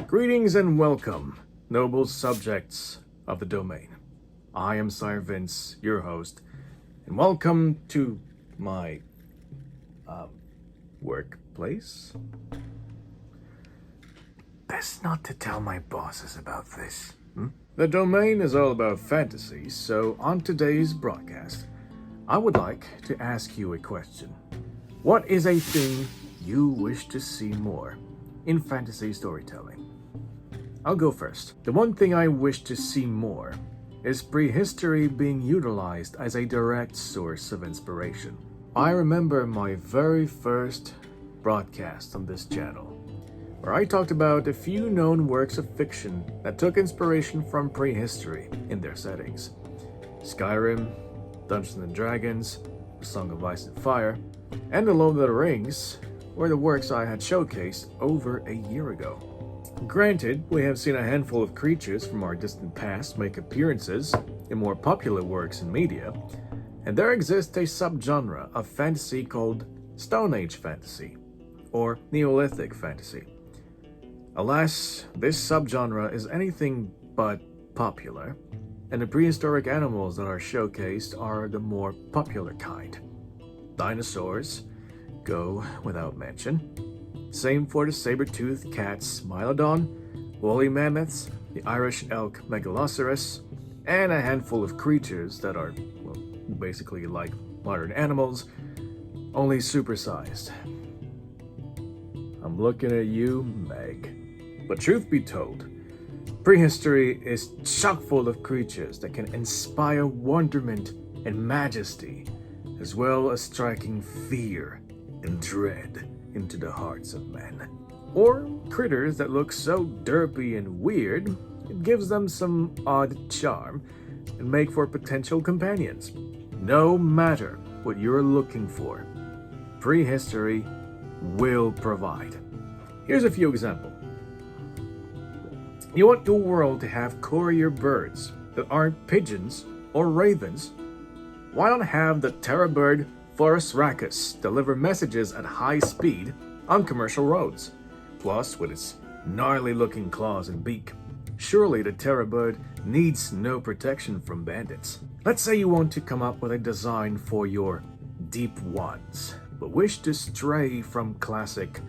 Greetings and welcome, noble subjects of the domain. I am Sire Vince, your host, and welcome to my workplace. Best not to tell my bosses about this. The domain is all about fantasy, so on today's broadcast, I would like to ask you a question. What is a thing you wish to see more in fantasy storytelling? I'll go first. The one thing I wish to see more is prehistory being utilized as a direct source of inspiration. I remember my very first broadcast on this channel, where I talked about a few known works of fiction that took inspiration from prehistory in their settings. Skyrim, Dungeons and Dragons, A Song of Ice and Fire, and The Lord of the Rings were the works I had showcased over a year ago. Granted, we have seen a handful of creatures from our distant past make appearances in more popular works and media, and there exists a subgenre of fantasy called Stone Age fantasy, or Neolithic fantasy. Alas, this subgenre is anything but popular, and the prehistoric animals that are showcased are the more popular kind. Dinosaurs go without mention. Same for the saber-toothed cats Smilodon, woolly mammoths, the Irish elk Megaloceros, and a handful of creatures that are, well, basically like modern animals, only supersized. I'm looking at you, Meg. But truth be told, prehistory is chock full of creatures that can inspire wonderment and majesty, as well as striking fear and dread into the hearts of men. Or critters that look so derpy and weird, it gives them some odd charm and make for potential companions. No matter what you're looking for, prehistory will provide. Here's a few examples. You want your world to have courier birds that aren't pigeons or ravens? Why not have the terror bird Phorusrhacus deliver messages at high speed on commercial roads? Plus, with its gnarly-looking claws and beak, surely the terror bird needs no protection from bandits. Let's say you want to come up with a design for your deep ones, but wish to stray from classic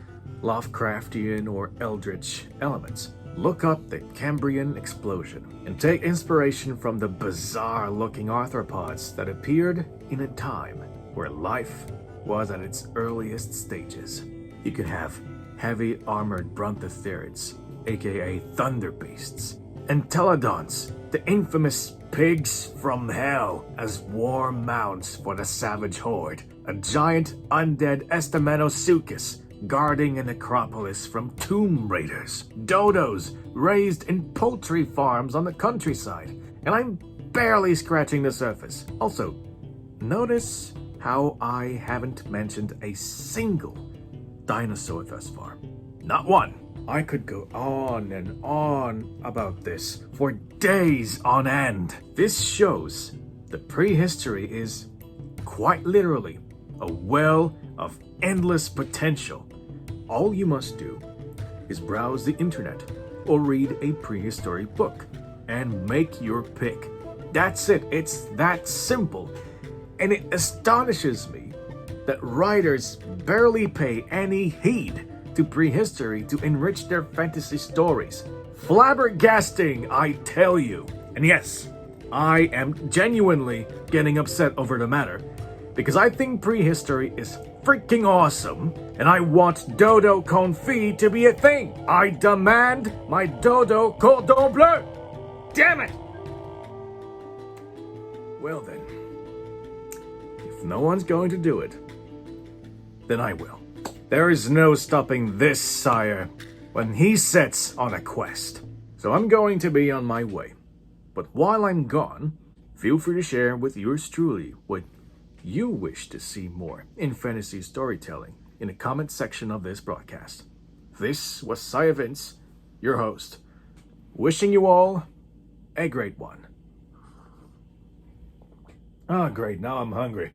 Lovecraftian or Eldritch elements. Look up the Cambrian explosion and take inspiration from the bizarre-looking arthropods that appeared in a time where life was at its earliest stages. You could have heavy armored bronthotherids, aka thunder beasts, and teledons, the infamous pigs from hell, as war mounts for the savage horde. A giant undead Estamenosuchus guarding a necropolis from tomb raiders. Dodos raised in poultry farms on the countryside. And I'm barely scratching the surface. Also, notice how I haven't mentioned a single dinosaur thus far. Not one. I could go on and on about this for days on end. This shows that prehistory is quite literally a well of endless potential. All you must do is browse the internet or read a prehistory book and make your pick. That's it. It's that simple. And it astonishes me that writers barely pay any heed to prehistory to enrich their fantasy stories. Flabbergasting, I tell you. And yes, I am genuinely getting upset over the matter, because I think prehistory is freaking awesome, and I want dodo confit to be a thing. I demand my dodo cordon bleu. Damn it! Well then, if no one's going to do it, then I will. There is no stopping this sire when he sets on a quest. So I'm going to be on my way. But while I'm gone, feel free to share with yours truly what you wish to see more in fantasy storytelling in the comment section of this broadcast. This was Sire Vince, your host, wishing you all a great one. Ah, great, now I'm hungry.